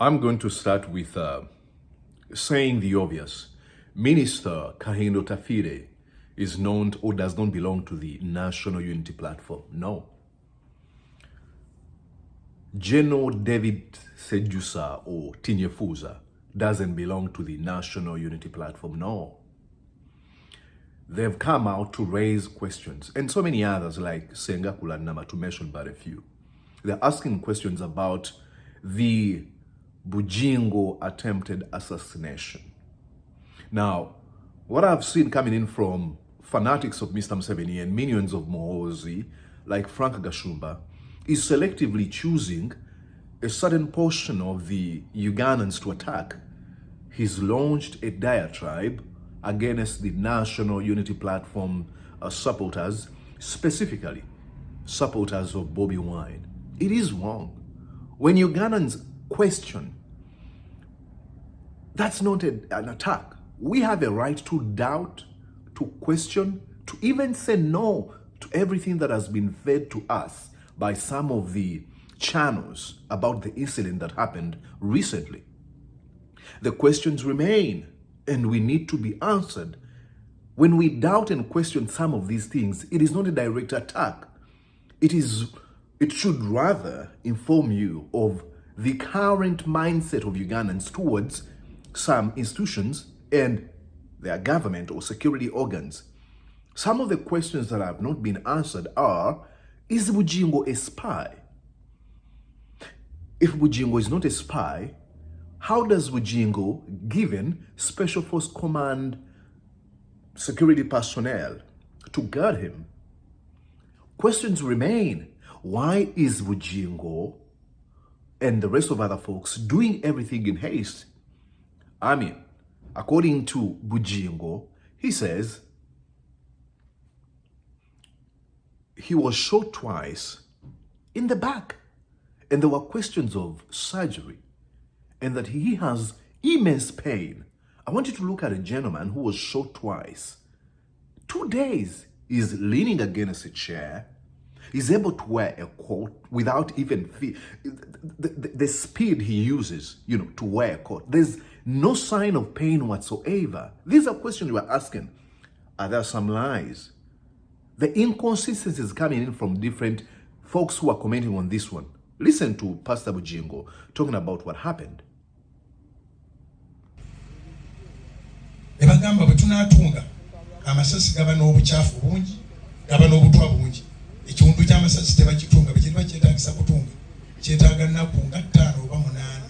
I'm going to start with saying the obvious. Minister Kahindo Tafire is known or does not belong to the National Unity Platform. No. General David Sejusa or Tinyefuza doesn't belong to the National Unity Platform. No. They've come out to raise questions, and so many others like Sengakula and Nama, to mention but a few. They're asking questions about the Bujingo attempted assassination. Now, what I've seen coming in from fanatics of Mr. Museveni and minions of Mohozi, like Frank Gashumba, is selectively choosing a certain portion of the Ugandans to attack. He's launched a diatribe against the National Unity Platform supporters, specifically supporters of Bobi Wine. It is wrong. When Ugandans question, that's not an attack. We have a right to doubt, to question, to even say no to everything that has been fed to us by some of the channels about the incident that happened recently. The questions remain, and we need to be answered. When we doubt and question some of these things, it is not a direct attack. It should rather inform you of the current mindset of Ugandans towards some institutions and their government or security organs. Some of the questions that have not been answered are, is Bujingo a spy? If Bujingo is not a spy, how does Bujingo, given Special Force Command security personnel to guard him? Questions remain. Why is Bujingo and the rest of other folks doing everything in haste? I mean, according to Bujingo, he says he was shot twice in the back, and there were questions of surgery, and that he has immense pain. I want you to look at a gentleman who was shot twice. 2 days, he's leaning against a chair. He's able to wear a coat without even the speed he uses, to wear a coat. There's no sign of pain whatsoever. These are questions you are asking. Are there some lies? The inconsistencies coming in from different folks who are commenting on this one. Listen to Pastor Bujingo talking about what happened. Ebagamba bwetunatunga amasasi gaba n'obuchafu bungi gaba n'obutwa bungi ekiwundu ky'amasasi tebakitunga bwe kyetagisa kutunga kyetaaga nnaku nga 5 oba 8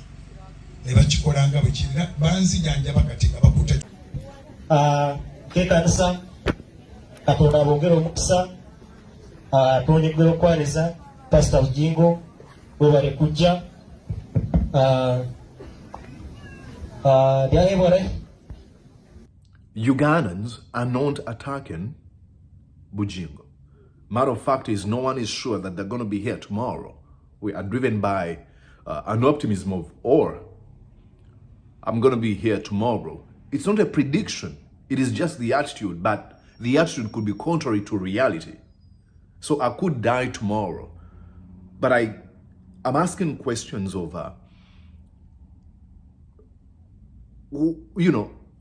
ne bakikola nga bwe kirina banzijanjaba kati nga bakuta kekanisa Katonda abongera omukisa twongera okwaniza Pastor Bujingo webale kujja byayebore. Ugandans are not attacking Bujingo. Matter of fact is, no one is sure that they're going to be here tomorrow. We are driven by an optimism of, or I'm going to be here tomorrow. It's not a prediction. It is just the attitude, but the attitude could be contrary to reality. So I could die tomorrow. But I'm asking questions over,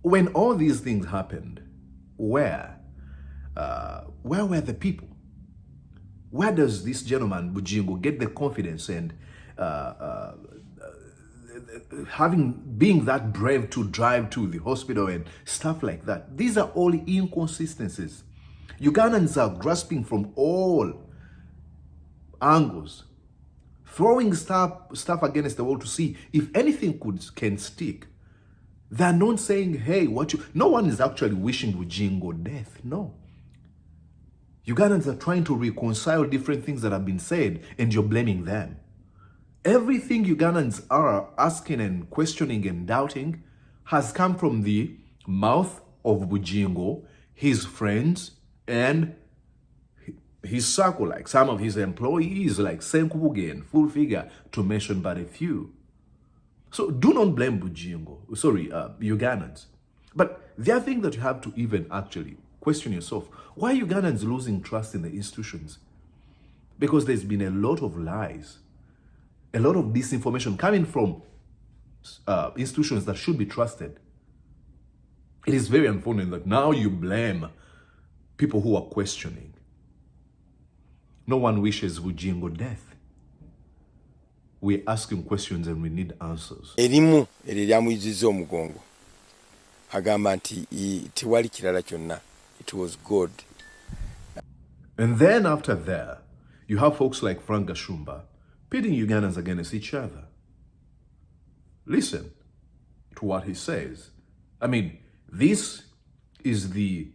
when all these things happened, where were the people? Where does this gentleman, Bujingo, get the confidence and being that brave to drive to the hospital and stuff like that? These are all inconsistencies. Ugandans are grasping from all angles, throwing stuff against the wall to see if anything can stick. They're not saying, hey, no one is actually wishing Bujingo death. No. Ugandans are trying to reconcile different things that have been said, and you're blaming them. Everything Ugandans are asking and questioning and doubting has come from the mouth of Bujingo, his friends, and his circle, like some of his employees, like Senkubuge and Full Figure, to mention but a few. So do not blame Ugandans. But the other thing that you have to even actually question yourself, why are Ugandans losing trust in the institutions? Because there's been a lot of lies, a lot of disinformation coming from institutions that should be trusted. It is very unfortunate that now you blame people who are questioning. No one wishes Bujingo death. We're asking questions and we need answers. Erimu eryamuyiziza omugongo agamba nti tiwali kirala kyonna. It was God. And then after that, you have folks like Frank Gashumba pitting Ugandans against each other. Listen to what he says. I mean, this is the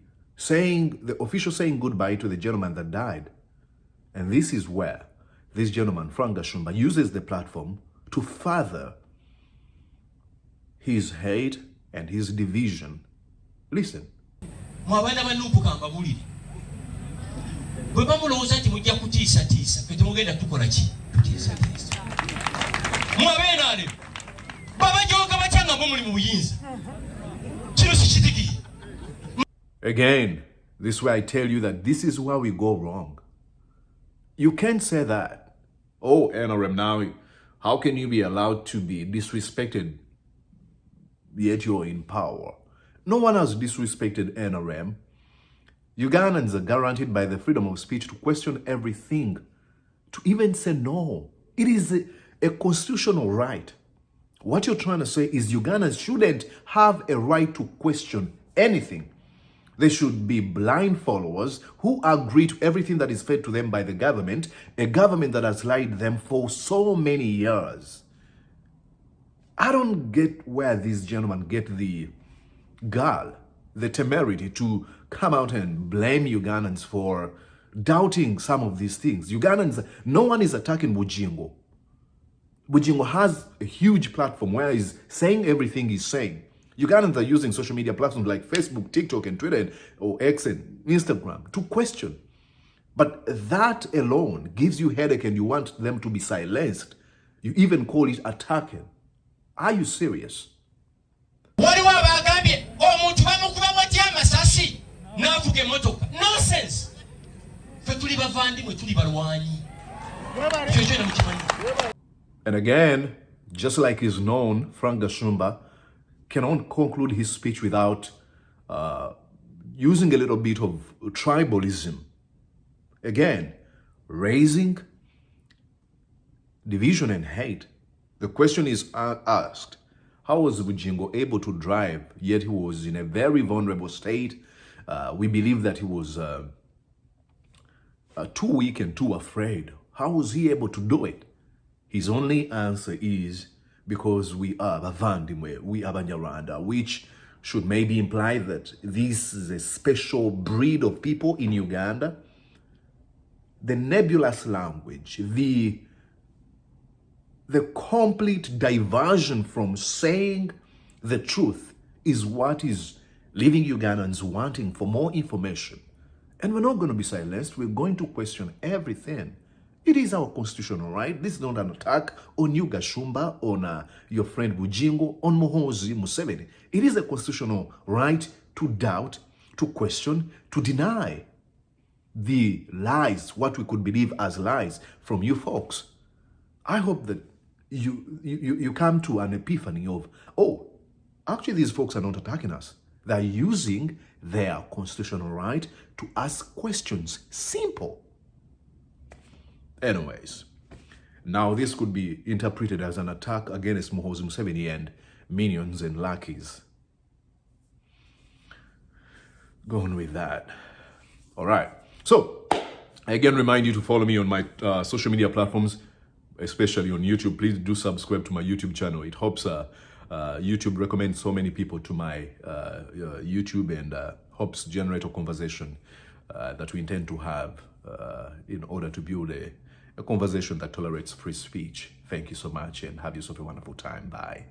official saying goodbye to the gentleman that died. And this is where this gentleman, Frank Gashumba, uses the platform to further his hate and his division. Listen. Again, this is where I tell you that this is where we go wrong. You can't say that. Oh, NRM, now, how can you be allowed to be disrespected yet you're in power? No one has disrespected NRM. Ugandans are guaranteed by the freedom of speech to question everything, to even say no. It is a constitutional right. What you're trying to say is Ugandans shouldn't have a right to question anything. They should be blind followers who agree to everything that is fed to them by the government, a government that has lied them for so many years. I don't get where these gentlemen get the gall, the temerity to come out and blame Ugandans for doubting some of these things. Ugandans, no one is attacking Bujingo. Bujingo has a huge platform where he's saying everything he's saying. Ugandans are using social media platforms like Facebook, TikTok, and Twitter, or X and Instagram to question. But that alone gives you headache and you want them to be silenced. You even call it attacking. Are you serious? Nonsense. And again, just like is known, Frank Gashumba cannot conclude his speech without using a little bit of tribalism. Again, raising division and hate. The question is asked, how was Bujingo able to drive, yet he was in a very vulnerable state? We believe that he was too weak and too afraid. How was he able to do it? His only answer is because we are Bavandimwe, we are Banyarwanda, which should maybe imply that this is a special breed of people in Uganda. The nebulous language, the complete diversion from saying the truth is what is leaving Ugandans wanting for more information. And we're not going to be silenced. We're going to question everything. It is our constitutional right. This is not an attack on you, Gashumba, on your friend Bujingo, on Muhoozi Museveni. It is a constitutional right to doubt, to question, to deny the lies, what we could believe as lies from you folks. I hope that you come to an epiphany of, oh, actually these folks are not attacking us. They're using their constitutional right to ask questions. Simple. Anyways, now this could be interpreted as an attack against Muhoozi Museveni and minions and lackeys. Going with that. All right. So, I again remind you to follow me on my social media platforms, especially on YouTube. Please do subscribe to my YouTube channel. It helps YouTube recommend so many people to my YouTube and helps generate a conversation that we intend to have in order to build a conversation that tolerates free speech. Thank you so much and have yourself a wonderful time. Bye.